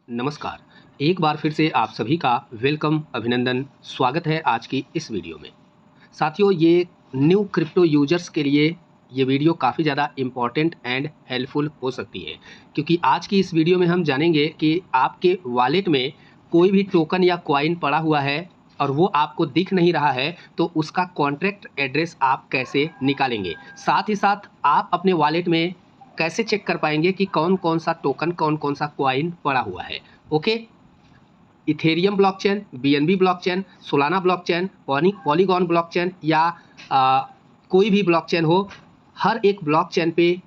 नमस्कार। एक बार फिर से आप सभी का वेलकम, अभिनंदन, स्वागत है आज की इस वीडियो में। साथियों, ये न्यू क्रिप्टो यूजर्स के लिए ये वीडियो काफ़ी ज़्यादा इम्पोर्टेंट एंड हेल्पफुल हो सकती है, क्योंकि आज की इस वीडियो में हम जानेंगे कि आपके वॉलेट में कोई भी टोकन या कॉइन पड़ा हुआ है और वो आपको दिख नहीं रहा है, तो उसका कॉन्ट्रैक्ट एड्रेस आप कैसे निकालेंगे। साथ ही साथ आप अपने वॉलेट में कैसे चेक कर पाएंगे कि कौन-कौन सा टोकन, कौन-कौन सा कॉइन पड़ा हुआ है। Okay, Ethereum blockchain, BNB blockchain, Solana blockchain, polygon blockchain या कोई भी ब्लॉकचेन हो, हर एक ब्लॉकचेन पे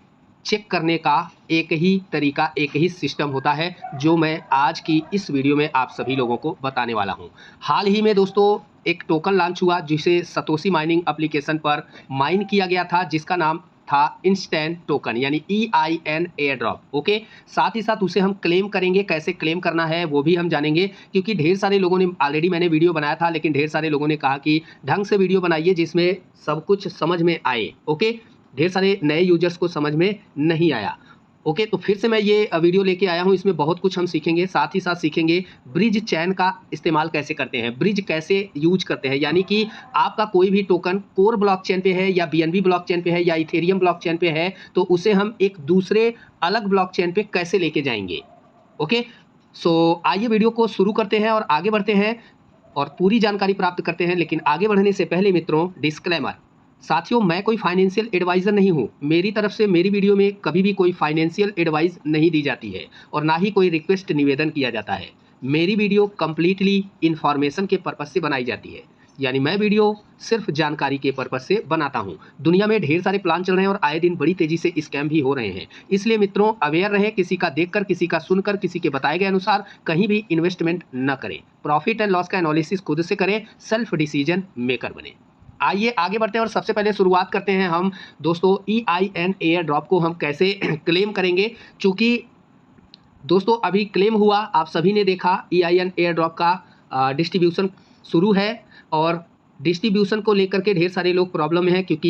चेक करने का एक ही तरीका, एक ही सिस्टम होता है, जो मैं आज की इस वीडियो में आप सभी लोगों को बताने वाला हूं। हाल ही में दोस्तों एक टोकन लॉन्च हुआ जिसे सतोशी माइनिंग एप्लीकेशन पर माइन किया गया था, जिसका नाम था इंस्टेंट टोकन यानी EIN एयर ड्रॉप। ओके, साथ ही साथ उसे हम क्लेम करेंगे, कैसे क्लेम करना है वो भी हम जानेंगे, क्योंकि ढेर सारे लोगों ने, ऑलरेडी मैंने वीडियो बनाया था, लेकिन ढेर सारे लोगों ने कहा कि ढंग से वीडियो बनाइए जिसमें सब कुछ समझ में आए। ओके, ढेर सारे नए यूजर्स को समझ में नहीं आया। ओके, तो फिर से मैं ये वीडियो लेके आया हूँ, इसमें बहुत कुछ हम सीखेंगे। साथ ही साथ सीखेंगे ब्रिज चैन का इस्तेमाल कैसे करते हैं, ब्रिज कैसे यूज करते हैं, यानी कि आपका कोई भी टोकन कोर ब्लॉकचेन पे है या बीएनबी ब्लॉकचेन पे है या इथेरियम ब्लॉकचेन पे है, तो उसे हम एक दूसरे अलग ब्लॉकचेन पे कैसे लेके जाएंगे। ओके, सो आइए वीडियो को शुरू करते हैं और आगे बढ़ते हैं और पूरी जानकारी प्राप्त करते हैं। लेकिन आगे बढ़ने से पहले मित्रों, डिस्क्लेमर। साथियों, मैं कोई फाइनेंशियल एडवाइज़र नहीं हूँ। मेरी तरफ से मेरी वीडियो में कभी भी कोई फाइनेंशियल एडवाइस नहीं दी जाती है और ना ही कोई रिक्वेस्ट निवेदन किया जाता है। मेरी वीडियो कंप्लीटली इन्फॉर्मेशन के पर्पज़ से बनाई जाती है, यानी मैं वीडियो सिर्फ जानकारी के पर्पज़ से बनाता हूँ। दुनिया में ढेर सारे प्लान चल रहे हैं और आए दिन बड़ी तेज़ी से स्कैम भी हो रहे हैं। इसलिए मित्रों, अवेयर रहें, किसी का देखकर, किसी का सुनकर, किसी के बताए गए अनुसार कहीं भी इन्वेस्टमेंट न करें। प्रॉफिट एंड लॉस का एनालिसिस खुद से करें, सेल्फ डिसीजन मेकर बने। आइए आगे बढ़ते हैं और सबसे पहले शुरुआत करते हैं हम दोस्तों EIN एयर ड्रॉप को हम कैसे क्लेम करेंगे। चूंकि दोस्तों अभी क्लेम हुआ, आप सभी ने देखा, EIN एयर ड्रॉप का डिस्ट्रीब्यूशन शुरू है और डिस्ट्रीब्यूशन को लेकर के ढेर सारे लोग प्रॉब्लम में है, क्योंकि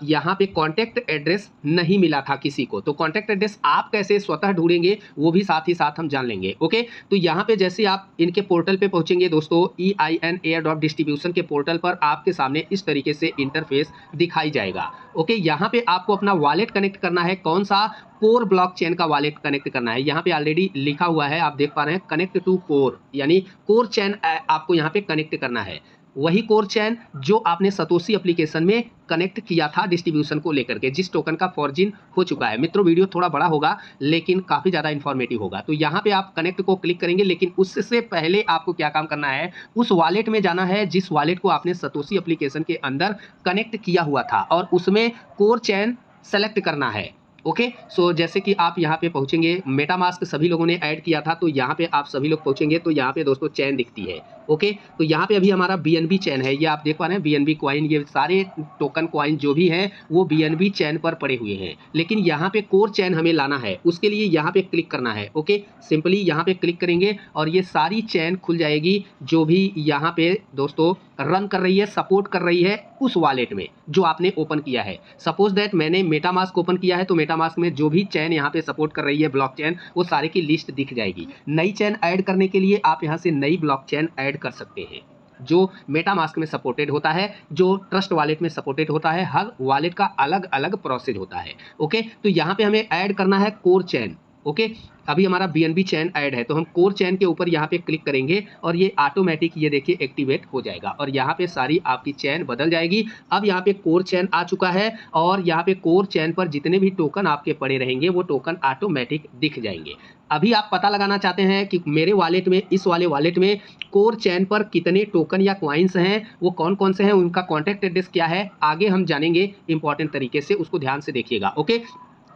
यहाँ पे कॉन्टैक्ट एड्रेस नहीं मिला था किसी को। तो कॉन्टैक्ट एड्रेस आप कैसे स्वतः ढूंढेंगे वो भी साथ ही साथ हम जान लेंगे। ओके, तो यहाँ पे जैसे आप इनके पोर्टल पे पहुंचेंगे दोस्तों, EIN एयर ड्रॉप डिस्ट्रीब्यूशन के पोर्टल पर आपके सामने इस तरीके से इंटरफेस दिखाई जाएगा। ओके, यहाँ पे आपको अपना वॉलेट कनेक्ट करना है। कौन सा? कोर ब्लॉकचेन का वॉलेट कनेक्ट करना है। यहाँ पे ऑलरेडी लिखा हुआ है, आप देख पा रहे हैं, कनेक्ट टू कोर, यानी कोर चैन आपको यहाँ पे कनेक्ट करना है। वही कोर चैन जो आपने सतोशी एप्लीकेशन में कनेक्ट किया था डिस्ट्रीब्यूशन को लेकर के, जिस टोकन का फॉर्जिन हो चुका है। मित्रों, वीडियो थोड़ा बड़ा होगा लेकिन काफ़ी ज़्यादा इन्फॉर्मेटिव होगा। तो यहाँ पे आप कनेक्ट को क्लिक करेंगे, लेकिन उससे पहले आपको क्या काम करना है, उस वॉलेट में जाना है जिस वॉलेट को आपने सतोशी एप्लीकेशन के अंदर कनेक्ट किया हुआ था और उसमें कोर चैन सेलेक्ट करना है। ओके, सो जैसे कि आप यहाँ पे पहुँचेंगे, मेटामास्क सभी लोगों ने ऐड किया था, तो यहाँ पे आप सभी लोग पहुँचेंगे तो यहाँ पे दोस्तों चैन दिखती है। ओके, तो यहाँ पे अभी हमारा BNB चैन है, ये आप देख पा रहे हैं, BNB कॉइन, ये सारे टोकन कॉइन जो भी हैं वो BNB चैन पर पड़े हुए हैं। लेकिन यहाँ पे कोर चैन हमें लाना है, उसके लिए यहाँ पे क्लिक करना है। ओके, सिंपली यहाँ पे क्लिक करेंगे और ये सारी चैन खुल जाएगी जो भी यहाँ पे दोस्तों रन कर रही है, सपोर्ट कर रही है उस वॉलेट में जो आपने ओपन किया है। सपोज दैट मैंने मेटामास्क ओपन किया है, तो मेटामास्क में जो भी चैन यहाँ पे सपोर्ट कर रही है ब्लॉकचेन, वो सारे की लिस्ट दिख जाएगी। नई चैन ऐड करने के लिए आप यहाँ से नई ब्लॉकचेन ऐड कर सकते हैं जो मेटामास्क में सपोर्टेड होता है, जो ट्रस्ट वॉलेट में सपोर्टेड होता है। हर वॉलेट का अलग अलग प्रोसेस होता है। ओके, तो यहाँ पे हमें ऐड करना है कोर चैन। ओके, अभी हमारा BNB चैन ऐड है, तो हम कोर चैन के ऊपर यहाँ पे क्लिक करेंगे और ये ऑटोमेटिक, ये देखिए, एक्टिवेट हो जाएगा और यहाँ पे सारी आपकी चैन बदल जाएगी। अब यहाँ पे कोर चैन आ चुका है और यहाँ पे कोर चैन पर जितने भी टोकन आपके पड़े रहेंगे वो टोकन ऑटोमेटिक दिख जाएंगे। अभी आप पता लगाना चाहते हैं कि मेरे वॉलेट में, इस वाले वॉलेट में कोर चैन पर कितने टोकन या क्वाइंस हैं, वो कौन कौन से हैं, उनका कॉन्टैक्ट एड्रेस क्या है, आगे हम जानेंगे इंपॉर्टेंट तरीके से, उसको ध्यान से देखिएगा। ओके,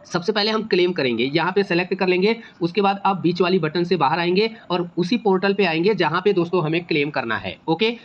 सबसे पहले हम क्लेम करेंगे, यहाँ पे सेलेक्ट कर लेंगे, उसके बाद आप बीच वाली बटन से बाहर आएंगे और उसी पोर्टल पे आएंगे जहाँ पे दोस्तों हमें क्लेम करना है। ओके,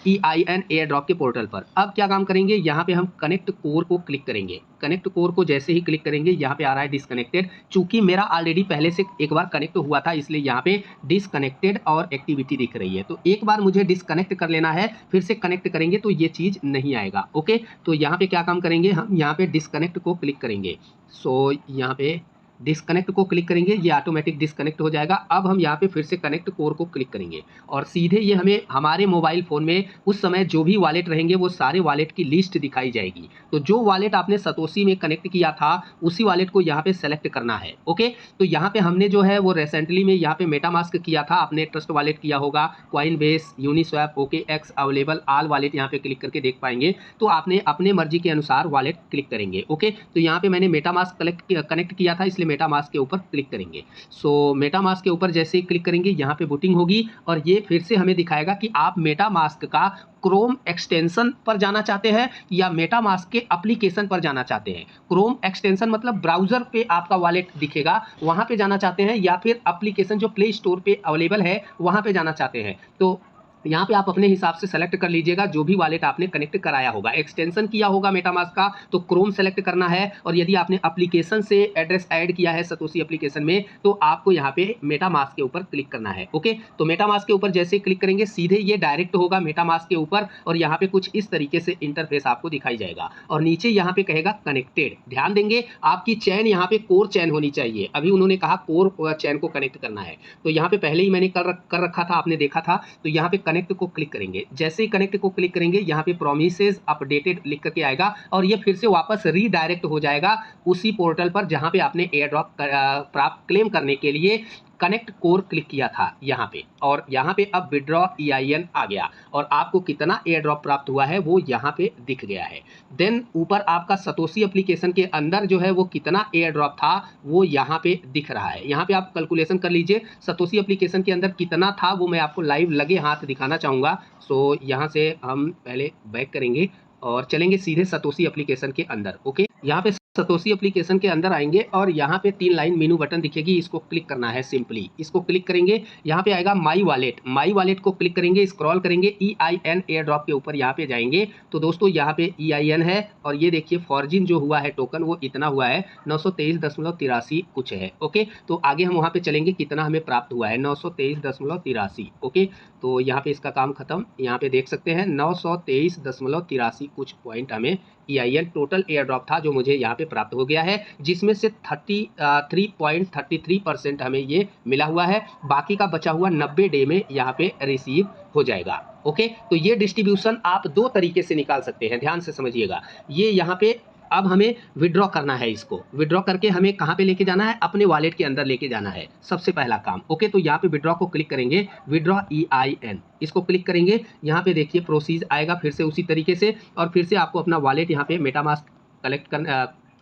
EIN एयर ड्रॉप के पोर्टल पर अब क्या काम करेंगे, यहाँ पे हम कनेक्ट कोर को क्लिक करेंगे। कनेक्ट कोर को जैसे ही क्लिक करेंगे, यहाँ पे आ रहा है डिसकनेक्टेड। चूंकि मेरा ऑलरेडी पहले से एक बार कनेक्ट हुआ था, इसलिए यहाँ पे डिसकनेक्टेड और एक्टिविटी दिख रही है। तो एक बार मुझे डिसकनेक्ट कर लेना है, फिर से कनेक्ट करेंगे तो ये चीज़ नहीं आएगा। ओके, तो यहाँ पे क्या काम करेंगे, हम यहाँ पे डिसकनेक्ट को क्लिक करेंगे। सो यहाँ पे डिस्कनेक्ट को क्लिक करेंगे, ये ऑटोमेटिक डिस्कनेक्ट हो जाएगा। अब हम यहाँ पे फिर से कनेक्ट कोर को क्लिक करेंगे और सीधे ये हमें हमारे मोबाइल फ़ोन में उस समय जो भी वॉलेट रहेंगे वो सारे वॉलेट की लिस्ट दिखाई जाएगी। तो जो वॉलेट आपने सतोशी में कनेक्ट किया था उसी वॉलेट को यहाँ पे सेलेक्ट करना है। ओके, तो यहाँ पे हमने जो है वो रिसेंटली में यहाँ पे मेटामास्क किया था, आपने ट्रस्ट वॉलेट किया होगा, Coinbase, Uniswap, OKX, available, all wallet यहाँ पे क्लिक करके देख पाएंगे। तो आपने अपने मर्जी के अनुसार वॉलेट क्लिक करेंगे। ओके, तो यहाँ पे मैंने मेटामास्क कनेक्ट किया था इसलिए मेटामास्क के ऊपर क्लिक करेंगे। सो मेटामास्क के ऊपर जैसे ही क्लिक करेंगे यहाँ पे बूटिंग होगी और ये फिर से हमें दिखाएगा कि आप मेटामास्क का क्रोम एक्सटेंशन पर जाना चाहते हैं या मेटामास्क के एप्लीकेशन पर जाना चाहते हैं। क्रोम एक्सटेंशन मतलब ब्राउजर पे आपका वॉलेट दिखेगा, वहां पे जाना चाहते हैं, या फिर एप्लीकेशन जो प्ले स्टोर पे अवेलेबल है वहां पे जाना चाहते हैं। तो यहाँ पे आप अपने हिसाब से सेलेक्ट कर लीजिएगा जो भी वॉलेट आपने कनेक्ट कराया होगा। एक्सटेंशन किया होगा मेटामास्क का तो क्रोम सेलेक्ट करना है, और यदि आपने एप्लीकेशन से एड्रेस ऐड किया है सतोशी एप्लीकेशन में तो आपको यहाँ पे मेटामास्क के ऊपर क्लिक करना है। ओके, तो मेटामास्क के ऊपर जैसे क्लिक करेंगे सीधे ये डायरेक्ट होगा मेटामास्क के ऊपर और यहाँ पे कुछ इस तरीके से इंटरफेस आपको दिखाई जाएगा और नीचे यहाँ पे कहेगा कनेक्टेड। ध्यान देंगे आपकी चैन यहाँ पे कोर चैन होनी चाहिए। अभी उन्होंने कहा कोर चैन को कनेक्ट करना है, तो यहाँ पे पहले ही मैंने कर रखा था, आपने देखा था। तो यहाँ पे कनेक्ट को क्लिक करेंगे, जैसे ही कनेक्ट को क्लिक करेंगे यहाँ पे प्रोमिसेस अपडेटेड लिख करके आएगा और ये फिर से वापस रीडायरेक्ट हो जाएगा उसी पोर्टल पर जहाँ पे आपने एयर ड्रॉप प्राप्त क्लेम करने के लिए कनेक्ट कोर क्लिक किया था यहाँ पे। और यहाँ पे अब विड्रॉ EIN आ गया और आपको कितना एयर ड्रॉप प्राप्त हुआ है वो यहाँ पे दिख गया है। देन ऊपर आपका सतोशी एप्लीकेशन के अंदर जो है वो कितना एयर ड्रॉप था वो यहाँ पे दिख रहा है। यहाँ पे आप कैलकुलेशन कर लीजिए सतोशी एप्लीकेशन के अंदर कितना था, वो मैं आपको लाइव लगे हाथ दिखाना चाहूँगा। सो यहाँ से हम पहले बैक करेंगे और चलेंगे सीधे सतोशी एप्लीकेशन के अंदर। ओके, यहाँ पे सतोशी एप्लीकेशन के अंदर आएंगे और यहाँ पे 3 लाइन मेनू बटन दिखेगी, इसको क्लिक करना है। सिंपली इसको क्लिक करेंगे, यहाँ पे आएगा माई वॉलेट को क्लिक करेंगे, स्क्रॉल करेंगे, EIN एयर ड्रॉप के ऊपर यहाँ पे जाएंगे। तो दोस्तों यहाँ पे EIN है और ये देखिए फॉर्जिन जो हुआ है टोकन वो इतना हुआ है 923.83 कुछ है। ओके, तो आगे हम वहाँ पे चलेंगे कितना हमें प्राप्त हुआ है 923.83। ओके, तो यहाँ पे इसका काम खत्म। यहाँ पे देख सकते हैं 923.83 कुछ पॉइंट हमें EIN टोटल एयर ड्रॉप था जो मुझे यहाँ पे प्राप्त हो गया है, जिसमें से 33.33% हमें ये मिला हुआ है। बाकी का बचा हुआ 90 डे में यहाँ पे रिसीव हो जाएगा। ओके, तो ये डिस्ट्रीब्यूशन आप 2 तरीके से निकाल सकते हैं, ध्यान से समझिएगा। ये यहाँ पे अब हमें विड्रॉ करना है, इसको विड्रॉ करके हमें कहाँ पे लेके जाना है, अपने वॉलेट के अंदर लेके जाना है सबसे पहला काम। ओके, तो यहाँ पे विड्रॉ को क्लिक करेंगे, विड्रॉ EIN इसको क्लिक करेंगे, यहाँ पे देखिए प्रोसीज आएगा फिर से उसी तरीके से और फिर से आपको अपना वॉलेट यहाँ पे मेटामास्क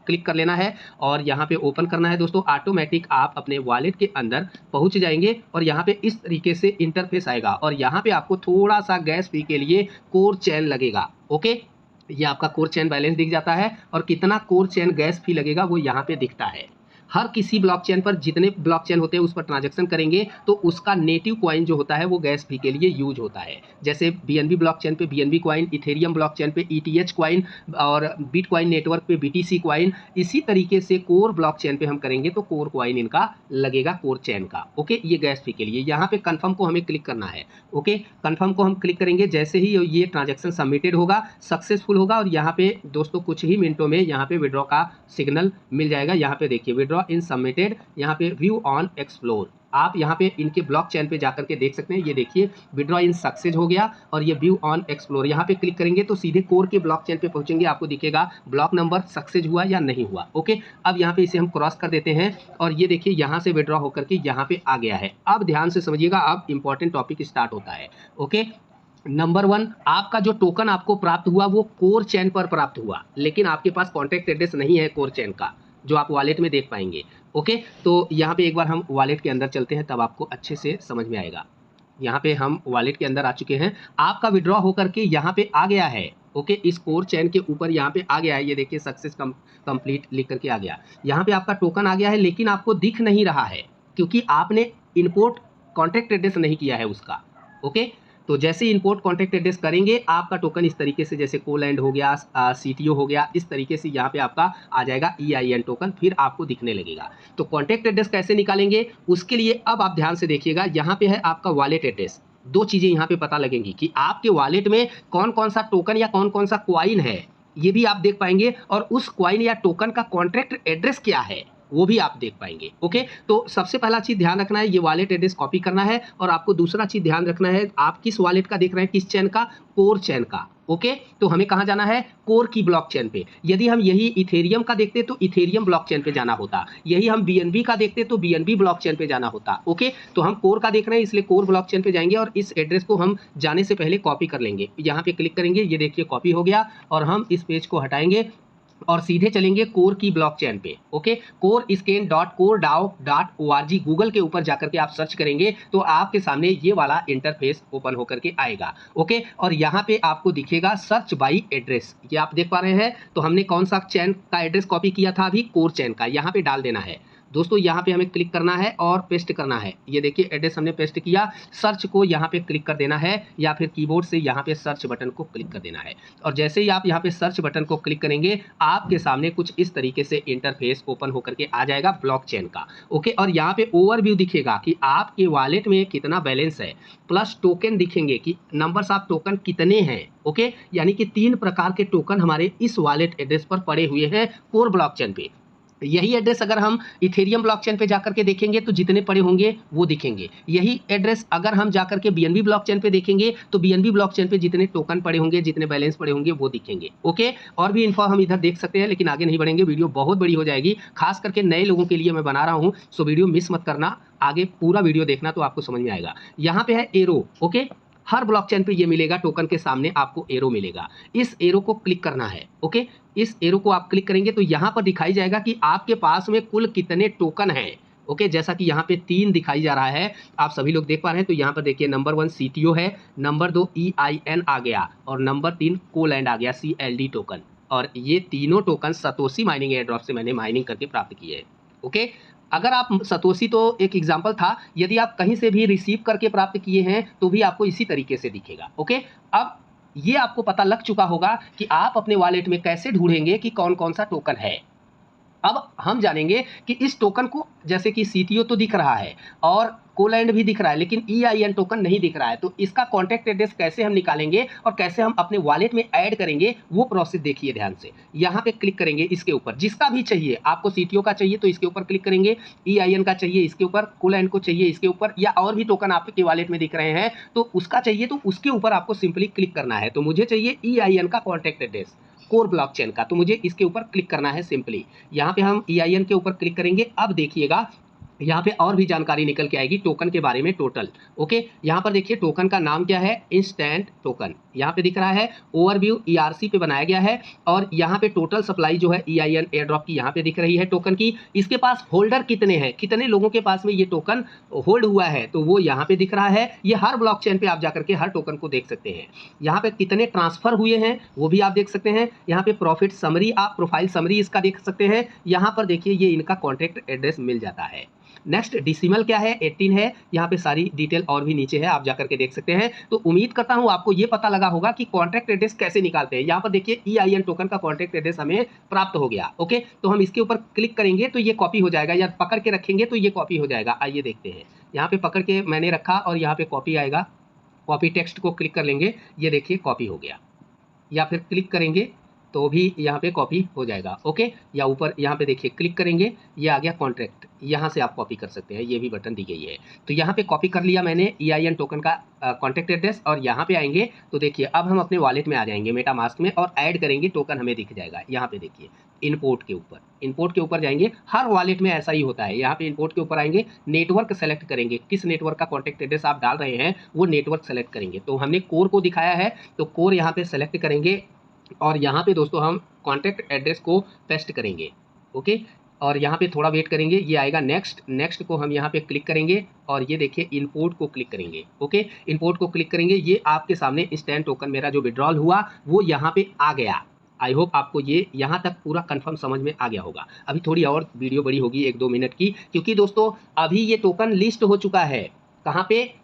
क्लिक कर लेना है और यहाँ पे ओपन करना है। दोस्तों ऑटोमेटिक आप अपने वॉलेट के अंदर पहुँच जाएंगे और यहाँ पे इस तरीके से इंटरफेस आएगा और यहाँ पे आपको थोड़ा सा गैस फी के लिए कोर चैन लगेगा। ओके, ये आपका कोर चैन बैलेंस दिख जाता है और कितना कोर चैन गैस फी लगेगा वो यहाँ पे दिखता है। हर किसी ब्लॉकचेन पर जितने ब्लॉकचेन होते हैं उस पर ट्रांजैक्शन करेंगे तो उसका नेटिव कॉइन जो होता है वो गैस फी के लिए यूज होता है। जैसे BNB ब्लॉकचेन पे BNB कॉइन, इथेरियम ब्लॉकचेन पे ETH कॉइन और बिटकॉइन नेटवर्क पे BTC कॉइन, इसी तरीके से कोर ब्लॉकचेन पे हम करेंगे तो कोर कॉइन इनका लगेगा कोर चैन का। ओके, ये गैस फी के लिए। यहाँ पे कन्फर्म को हमें क्लिक करना है। ओके, कन्फर्म को हम क्लिक करेंगे, जैसे ही ये ट्रांजैक्शन सबमिटेड होगा, सक्सेसफुल होगा और यहाँ पे दोस्तों कुछ ही मिनटों में यहाँ पे विड्रॉ का सिग्नल मिल जाएगा। यहाँ पे देखिए विड्रॉ इन सबमिटेड, यहाँ पे व्यू ऑन एक्सप्लोर, आप यहाँ पे इनके ब्लॉकचेन पे जाकर के देख सकते हैं। ये देखिए विड्रॉ इन सक्सेस हो गया और ये व्यू ऑन एक्सप्लोर, यहाँ पे क्लिक करेंगे तो सीधे कोर के ब्लॉकचेन पे पहुंचेंगे, आपको दिखेगा ब्लॉक नंबर सक्सेस हुआ या नहीं हुआ। ओके, अब यहाँ पे इसे हम क्रॉस कर देते हैं और ये देखिए यहाँ से विड्रॉ होकर के यहाँ पे आ गया है। अब ध्यान से समझिएगा, अब इंपॉर्टेंट टॉपिक स्टार्ट होता है। ओके, नंबर 1, आपका जो टोकन आपको प्राप्त हुआ वो कोर चैन पर प्राप्त हुआ, लेकिन आपके पास कॉन्टैक्ट एड्रेस नहीं है कोर चैन का जो आप वॉलेट में देख पाएंगे। ओके, तो यहाँ पे एक बार हम वॉलेट के अंदर चलते हैं तब आपको अच्छे से समझ में आएगा। यहाँ पे हम वॉलेट के अंदर आ चुके हैं, आपका विड्रॉ होकर के यहाँ पे आ गया है। ओके, इस कोर चैन के ऊपर यहाँ पे आ गया है, ये देखिए सक्सेस कंप्लीट लिख करके आ गया। यहाँ पे आपका टोकन आ गया है लेकिन आपको दिख नहीं रहा है क्योंकि आपने इम्पोर्ट कॉन्टैक्ट एड्रेस नहीं किया है उसका। ओके, तो जैसे इंपोर्ट कॉन्टैक्ट एड्रेस करेंगे आपका टोकन इस तरीके से, जैसे कोलैंड हो गया, CTO हो गया, इस तरीके से यहाँ पे आपका आ जाएगा EIN टोकन, फिर आपको दिखने लगेगा। तो कॉन्टैक्ट एड्रेस कैसे निकालेंगे उसके लिए अब आप ध्यान से देखिएगा, यहाँ पे है आपका वॉलेट एड्रेस। 2 चीज़ें यहाँ पे पता लगेंगी कि आपके वॉलेट में कौन कौन सा टोकन या कौन कौन सा कॉइन है, ये भी आप देख पाएंगे और उस कॉइन या टोकन का कॉन्ट्रैक्ट एड्रेस क्या है वो भी आप देख पाएंगे। ओके, तो सबसे पहला चीज़ ध्यान रखना है, ये वॉलेट एड्रेस कॉपी करना है और आपको दूसरा चीज़ ध्यान रखना है, आप किस वॉलेट का देख रहे हैं, किस चेन का, कोर चेन का। ओके, तो हमें कहाँ जाना है, कोर की ब्लॉकचेन पे। यदि हम यही इथेरियम का देखते तो इथेरियम ब्लॉकचेन पे जाना होता, यही हम बीएनबी का देखते तो बीएनबी ब्लॉकचेन पे जाना होता। ओके, तो हम कोर का देख रहे हैं इसलिए कोर ब्लॉकचेन पे जाएंगे और इस एड्रेस को हम जाने से पहले कॉपी कर लेंगे। यहाँ पे क्लिक करेंगे, ये देखिए कॉपी हो गया और हम इस पेज को हटाएंगे और सीधे चलेंगे कोर की ब्लॉकचेन पे। ओके, corescan.coreDAO.org गूगल के ऊपर जाकर के आप सर्च करेंगे तो आपके सामने ये वाला इंटरफेस ओपन होकर के आएगा। ओके, और यहाँ पे आपको दिखेगा सर्च बाई एड्रेस, ये आप देख पा रहे हैं। तो हमने कौन सा चैन का एड्रेस कॉपी किया था अभी, कोर चैन का, यहाँ पे डाल देना है दोस्तों। यहाँ पे हमें क्लिक करना है और पेस्ट करना है। ये देखिए एड्रेस हमने पेस्ट किया, सर्च को यहाँ पे क्लिक कर देना है या फिर कीबोर्ड से यहाँ पे सर्च बटन को क्लिक कर देना है। और जैसे ही आप यहाँ पे सर्च बटन को क्लिक करेंगे आपके सामने कुछ इस तरीके से इंटरफेस ओपन होकर के आ जाएगा ब्लॉकचेन का। ओके, और यहाँ पे ओवरव्यू दिखेगा कि आपके वॉलेट में कितना बैलेंस है, प्लस टोकन दिखेंगे कि नंबर्स ऑफ टोकन कितने हैं। ओके, यानी कि 3 प्रकार के टोकन हमारे इस वॉलेट एड्रेस पर पड़े हुए हैं कोर ब्लॉकचेन पे। यही एड्रेस अगर हम इथेरियम ब्लॉकचेन पे जाकर के देखेंगे तो जितने पड़े होंगे वो दिखेंगे। यही एड्रेस अगर हम जाकर के बीएनबी ब्लॉकचेन पे देखेंगे तो बीएनबी ब्लॉकचेन पे जितने टोकन पड़े होंगे, जितने बैलेंस पड़े होंगे वो दिखेंगे। ओके, और भी इन्फो हम इधर देख सकते हैं, लेकिन आगे नहीं बढ़ेंगे, वीडियो बहुत बड़ी हो जाएगी। खास करके नए लोगों के लिए मैं बना रहा हूँ, सो वीडियो मिस मत करना, आगे पूरा वीडियो देखना तो आपको समझ में आएगा। यहाँ पे है एरो। ओके, हर ब्लॉकचेन पे ये मिलेगा, टोकन के सामने आपको एरो मिलेगा, इस एरो को क्लिक करना है। ओके, इस एरो को आप क्लिक करेंगे तो यहाँ पर दिखाई जाएगा कि आपके पास में कुल कितने टोकन हैं। ओके, जैसा कि यहाँ पे 3 दिखाई जा रहा है, आप सभी लोग देख पा रहे हैं। तो यहाँ पर देखिए नंबर 1 CTO है, नंबर 2 EIN आ गया और नंबर 3 कोलैंड आ गया, CLD टोकन। और ये तीनों token Satoshi mining air drop से मैंने माइनिंग करके प्राप्त किए हैं। ओके, अगर आप सतोशी तो एक एग्जाम्पल था, यदि आप कहीं से भी रिसीव करके प्राप्त किए हैं तो भी आपको इसी तरीके से दिखेगा। ओके, अब ये आपको पता लग चुका होगा कि आप अपने वॉलेट में कैसे ढूंढेंगे कि कौन कौन सा टोकन है। अब हम जानेंगे कि इस टोकन को, जैसे कि CTO तो दिख रहा है और कोलैंड भी दिख रहा है, लेकिन EIN टोकन नहीं दिख रहा है, तो इसका कॉन्टैक्ट एड्रेस कैसे हम निकालेंगे और कैसे हम अपने वॉलेट में ऐड करेंगे वो प्रोसेस देखिए ध्यान से। यहाँ पे क्लिक करेंगे इसके ऊपर, जिसका भी चाहिए, आपको CTO का चाहिए तो इसके ऊपर क्लिक करेंगे, EIN का चाहिए इसके ऊपर, कोलैंड को चाहिए इसके ऊपर, या और भी टोकन आपके वॉलेट में दिख रहे हैं तो उसका चाहिए तो उसके ऊपर आपको सिंपली क्लिक करना है। तो मुझे चाहिए EIN का कॉन्टैक्ट एड्रेस कोर ब्लॉकचेन का, तो मुझे इसके ऊपर क्लिक करना है सिंपली। यहाँ पे हम EIN के ऊपर क्लिक करेंगे। अब देखिएगा यहाँ पे और भी जानकारी निकल के आएगी टोकन के बारे में टोटल। ओके, यहाँ पर देखिए टोकन का नाम क्या है, इंस्टेंट टोकन, यहाँ पे दिख रहा है। ओवरव्यू ERC पे बनाया गया है और यहाँ पे टोटल सप्लाई जो है EIN एयर ड्रॉप की यहाँ पे दिख रही है टोकन की। इसके पास होल्डर कितने हैं, कितने लोगों के पास में ये टोकन होल्ड हुआ है, तो वो यहाँ पे दिख रहा है। ये हर ब्लॉकचेन पे आप जाकर के हर टोकन को देख सकते हैं। यहाँ पे कितने ट्रांसफर हुए हैं वो भी आप देख सकते हैं। यहाँ पे प्रॉफिट समरी, आप प्रोफाइल समरी इसका देख सकते हैं। यहाँ पर देखिए ये इनका कॉन्टैक्ट एड्रेस मिल जाता है। नेक्स्ट डिसिमल क्या है, 18 है। यहाँ पे सारी डिटेल और भी नीचे है, आप जाकर के देख सकते हैं। तो उम्मीद करता हूँ आपको ये पता लगा होगा कि कॉन्टैक्ट एड्रेस कैसे निकालते हैं। यहाँ पर देखिए EIN टोकन का कॉन्टैक्ट एड्रेस हमें प्राप्त हो गया। ओके, तो हम इसके ऊपर क्लिक करेंगे तो ये कॉपी हो जाएगा, या पकड़ के रखेंगे तो ये कॉपी हो जाएगा। आइए देखते हैं, यहाँ पे पकड़ के मैंने रखा और यहाँ पे कॉपी आएगा, कॉपी टेक्स्ट को क्लिक कर लेंगे, ये देखिए कॉपी हो गया। या फिर क्लिक करेंगे तो भी यहाँ पे कॉपी हो जाएगा। ओके, या ऊपर यहाँ पे देखिए क्लिक करेंगे, ये आ गया कॉन्ट्रैक्ट, यहाँ से आप कॉपी कर सकते हैं, ये भी बटन दी गई है। तो यहाँ पे कॉपी कर लिया मैंने EIN टोकन का कॉन्टैक्ट एड्रेस, और यहाँ पे आएंगे तो देखिए अब हम अपने वॉलेट में आ जाएंगे मेटामास्क में और ऐड करेंगे, टोकन हमें दिख जाएगा। यहाँ पे देखिए इंपोर्ट के ऊपर जाएंगे, हर वॉलेट में ऐसा ही होता है। यहाँ पे इंपोर्ट के ऊपर आएंगे, नेटवर्क सेलेक्ट करेंगे, किस नेटवर्क का कॉन्टैक्ट एड्रेस आप डाल रहे हैं वो नेटवर्क सेलेक्ट करेंगे। तो हमने कोर को दिखाया है तो कोर यहाँ पे सेलेक्ट करेंगे और यहाँ पे दोस्तों हम कॉन्टैक्ट एड्रेस को पेस्ट करेंगे। ओके, और यहाँ पे थोड़ा वेट करेंगे, ये आएगा नेक्स्ट को हम यहाँ पे क्लिक करेंगे और ये देखिए इंपोर्ट को क्लिक करेंगे। ओके, इंपोर्ट को क्लिक करेंगे, ये आपके सामने इंस्टेंट टोकन मेरा जो विड्रॉल हुआ वो यहाँ पे आ गया। आई होप आपको ये यहाँ तक पूरा कंफर्म समझ में आ गया होगा। अभी थोड़ी और वीडियो बड़ी होगी 1-2 मिनट की, क्योंकि दोस्तों अभी ये टोकन लिस्ट हो चुका है कहाँ पे,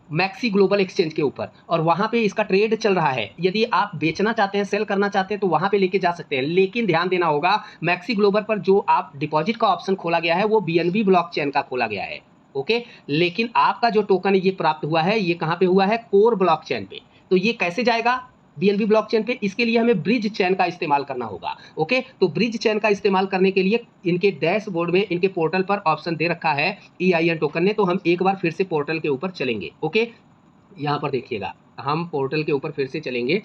मैक्सी ग्लोबल एक्सचेंज के ऊपर, और वहाँ पे इसका ट्रेड चल रहा है। यदि आप बेचना चाहते हैं, सेल करना चाहते हैं तो वहाँ पे लेके जा सकते हैं, लेकिन ध्यान देना होगा मैक्सी ग्लोबल पर जो आप डिपॉजिट का ऑप्शन खोला गया है वो BNB ब्लॉकचेन का खोला गया है। ओके, लेकिन आपका जो टोकन ये प्राप्त हुआ है ये कहाँ पे हुआ है, कोर ब्लॉकचेन पे। तो ये कैसे जाएगा, बीएनबी ब्लॉकचेन पे। इसके लिए हमें ब्रिज चेन का इस्तेमाल करना होगा। ओके, तो ब्रिज चेन का इस्तेमाल करने के लिए इनके डैशबोर्ड में, इनके पोर्टल पर ऑप्शन दे रखा है EIN टोकन ने। तो हम एक बार फिर से पोर्टल के ऊपर चलेंगे। ओके, यहाँ पर देखिएगा, हम पोर्टल के ऊपर फिर से चलेंगे।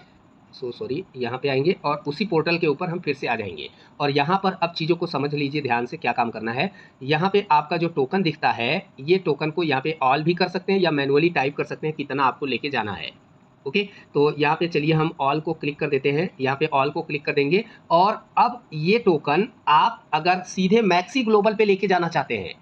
सॉरी, यहाँ पे आएंगे और उसी पोर्टल के ऊपर हम फिर से आ जाएंगे। और यहाँ पर अब चीज़ों को समझ लीजिए ध्यान से, क्या काम करना है। यहाँ पे आपका जो टोकन दिखता है, ये टोकन को यहाँ पे ऑल भी कर सकते हैं या मैनुअली टाइप कर सकते हैं कितना आपको लेके जाना है। ओके, तो यहाँ पे चलिए हम ऑल को क्लिक कर देते हैं। यहाँ पे ऑल को क्लिक कर देंगे और अब ये टोकन आप अगर सीधे मैक्सी ग्लोबल पे लेके जाना चाहते हैं,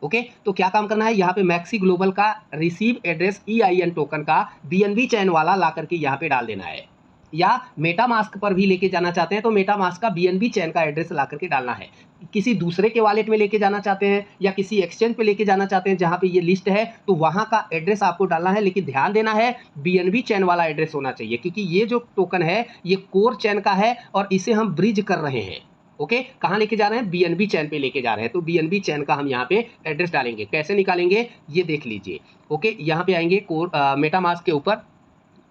ओके, तो क्या काम करना है, यहाँ पे मैक्सी ग्लोबल का रिसीव एड्रेस EIN टोकन का BNB चैन वाला ला करके यहाँ पे डाल देना है। या मेटामास्क पर भी लेके जाना चाहते हैं तो मेटामास्क का BNB चैन का एड्रेस ला करके डालना है। किसी दूसरे के वॉलेट में लेके जाना चाहते हैं या किसी एक्सचेंज पे लेके जाना चाहते हैं जहाँ पे ये लिस्ट है, तो वहाँ का एड्रेस आपको डालना है। लेकिन ध्यान देना है, BNB चैन वाला एड्रेस होना चाहिए, क्योंकि ये जो टोकन है ये कोर चैन का है और इसे हम ब्रिज कर रहे हैं। ओके, कहाँ लेके जा रहे हैं, BNB चैन पे लेके जा रहे हैं। तो BNB चैन का हम यहाँ पे एड्रेस डालेंगे। कैसे निकालेंगे ये देख लीजिए। ओके, यहाँ पे आएंगे कोर मेटामास्क के ऊपर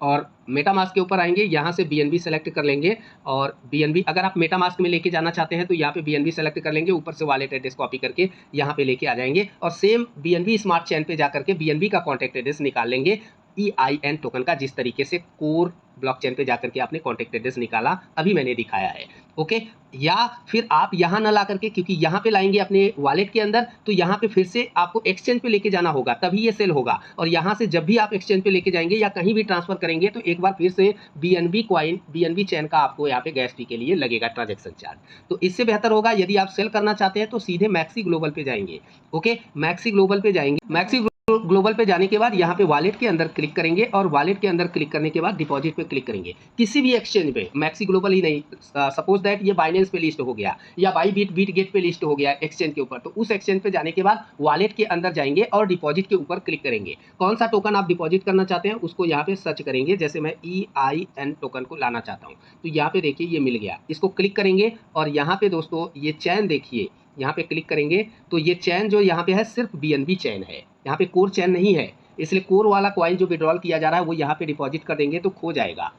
और मेटामास्क के ऊपर आएंगे, यहाँ से BNB सेलेक्ट कर लेंगे और BNB अगर आप मेटामास्क में लेके जाना चाहते हैं तो यहाँ पे BNB सेलेक्ट कर लेंगे, ऊपर से वॉलेट एड्रेस कॉपी करके यहाँ पे लेके आ जाएंगे और सेम BNB स्मार्ट चैन पे जा करके BNB का कॉन्टैक्ट एड्रेस निकाल लेंगे EIN टोकन का, जिस तरीके से कोर ब्लॉकचेन पे जाकर के आपने कॉन्टैक्ट एड्रेस निकाला अभी मैंने दिखाया है। ओके, या फिर आप यहाँ ना ला करके, क्योंकि यहाँ पे लाएंगे अपने वॉलेट के अंदर, तो यहाँ पे फिर से आपको एक्सचेंज पे लेके जाना होगा, तभी ये सेल होगा। और यहाँ से जब भी आप एक्सचेंज पे लेके जाएंगे या कहीं भी ट्रांसफर करेंगे तो एक बार फिर से BNB कॉइन, BNB चैन का आपको यहाँ पे गैस फी के लिए लगेगा ट्रांजेक्शन चार्ज। तो इससे बेहतर होगा यदि आप सेल करना चाहते हैं तो सीधे मैक्सी ग्लोबल पे जाएंगे। ओके, मैक्सी ग्लोबल पे जाएंगे। मैक्सी ग्लोबल पे जाने के बाद यहाँ पे वॉलेट के अंदर क्लिक करेंगे और वॉलेट के अंदर क्लिक करने के बाद डिपॉजिट पे क्लिक करेंगे। किसी भी एक्सचेंज पे, मैक्सी ग्लोबल ही नहीं, सपोज दैट ये बाइनेंस पे लिस्ट हो गया या बीटगेट पे लिस्ट हो गया एक्सचेंज के ऊपर, तो उस एक्सचेंज पे जाने के बाद वॉलेट के अंदर जाएंगे और डिपॉजिट के ऊपर क्लिक करेंगे। कौन सा टोकन आप डिपॉजिट करना चाहते हैं उसको यहाँ पे सर्च करेंगे। जैसे मैं EIN टोकन को लाना चाहता हूँ तो यहाँ पे देखिए ये मिल गया, इसको क्लिक करेंगे और यहाँ पे दोस्तों ये चैन देखिए, यहाँ पे क्लिक करेंगे तो ये चैन जो यहाँ पे है सिर्फ BNB चैन है, यहाँ पे कोर चैन नहीं है। इसलिए कोर वाला कॉइन जो विड्रॉल किया जा रहा है वो यहाँ पे डिपॉजिट कर देंगे तो खो जाएगा।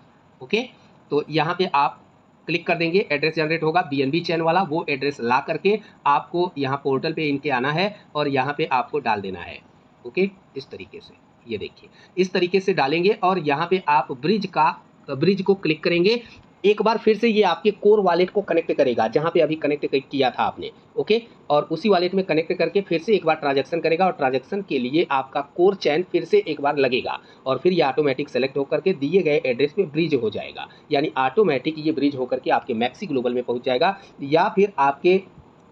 ओके, तो यहाँ पे आप क्लिक कर देंगे, एड्रेस जनरेट होगा BNB चैन वाला, वो एड्रेस ला करके आपको यहाँ पोर्टल पे इनके आना है और यहाँ पे आपको डाल देना है। ओके, इस तरीके से ये देखिए, इस तरीके से डालेंगे और यहाँ पे आप ब्रिज को क्लिक करेंगे। एक बार फिर से ये आपके कोर वॉलेट को कनेक्ट करेगा जहाँ पे अभी कनेक्ट किया था आपने। ओके, और उसी वॉलेट में कनेक्ट करके फिर से एक बार ट्रांजैक्शन करेगा और ट्रांजैक्शन के लिए आपका कोर चैन फिर से एक बार लगेगा और फिर ये ऑटोमेटिक सेलेक्ट होकर के दिए गए एड्रेस पे ब्रिज हो जाएगा। यानी ऑटोमेटिक ये ब्रिज होकर के आपके मैक्सी ग्लोबल में पहुँच जाएगा या फिर आपके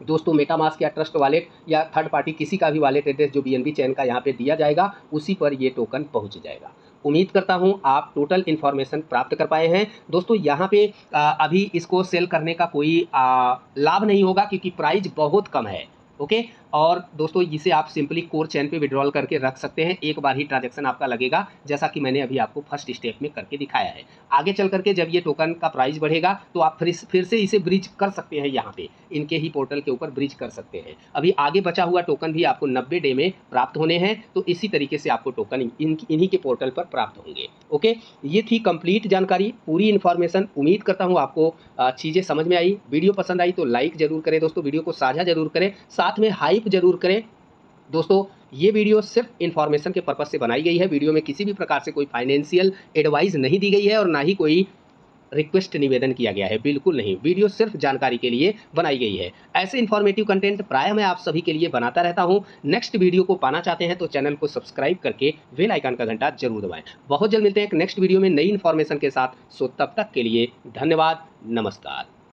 दोस्तों मेटामास्क या ट्रस्ट वॉलेट या थर्ड पार्टी किसी का भी वॉलेट एड्रेस जो BNB चैन का यहाँ पे दिया जाएगा उसी पर ये टोकन पहुँच जाएगा। उम्मीद करता हूँ आप टोटल इन्फॉर्मेशन प्राप्त कर पाए हैं। दोस्तों यहाँ पे अभी इसको सेल करने का कोई लाभ नहीं होगा क्योंकि प्राइस बहुत कम है। ओके, और दोस्तों इसे आप सिंपली कोर चैन पे विड्रॉल करके रख सकते हैं, एक बार ही ट्रांजैक्शन आपका लगेगा, जैसा कि मैंने अभी आपको फर्स्ट स्टेप में करके दिखाया है। आगे चल करके जब ये टोकन का प्राइस बढ़ेगा तो आप फिर से इसे ब्रिज कर सकते हैं, यहाँ पे इनके ही पोर्टल के ऊपर ब्रिज कर सकते हैं। अभी आगे बचा हुआ टोकन भी आपको 90 डे में प्राप्त होने हैं, तो इसी तरीके से आपको टोकन इन्हीं के पोर्टल पर प्राप्त होंगे। ओके, ये थी कंप्लीट जानकारी, पूरी इन्फॉर्मेशन। उम्मीद करता हूँ आपको चीज़ें समझ में आई। वीडियो पसंद आई तो लाइक जरूर करें दोस्तों, वीडियो को साझा जरूर करें, साथ में हाइप जरूर करें। दोस्तों ये वीडियो सिर्फ इन्फॉर्मेशन के पर्पस से बनाई गई है, वीडियो में किसी भी प्रकार से कोई फाइनेंशियल एडवाइस नहीं दी गई है और ना ही कोई रिक्वेस्ट निवेदन किया गया है, बिल्कुल नहीं। वीडियो सिर्फ जानकारी के लिए बनाई गई है। ऐसे इन्फॉर्मेटिव कंटेंट प्रायः मैं आप सभी के लिए बनाता रहता हूं। नेक्स्ट वीडियो को पाना चाहते हैं तो चैनल को सब्सक्राइब करके बेल आइकन का घंटा जरूर दबाएं। बहुत जल्द मिलते हैं एक नेक्स्ट वीडियो में नई इन्फॉर्मेशन के साथ। सो तब तक के लिए धन्यवाद, नमस्कार।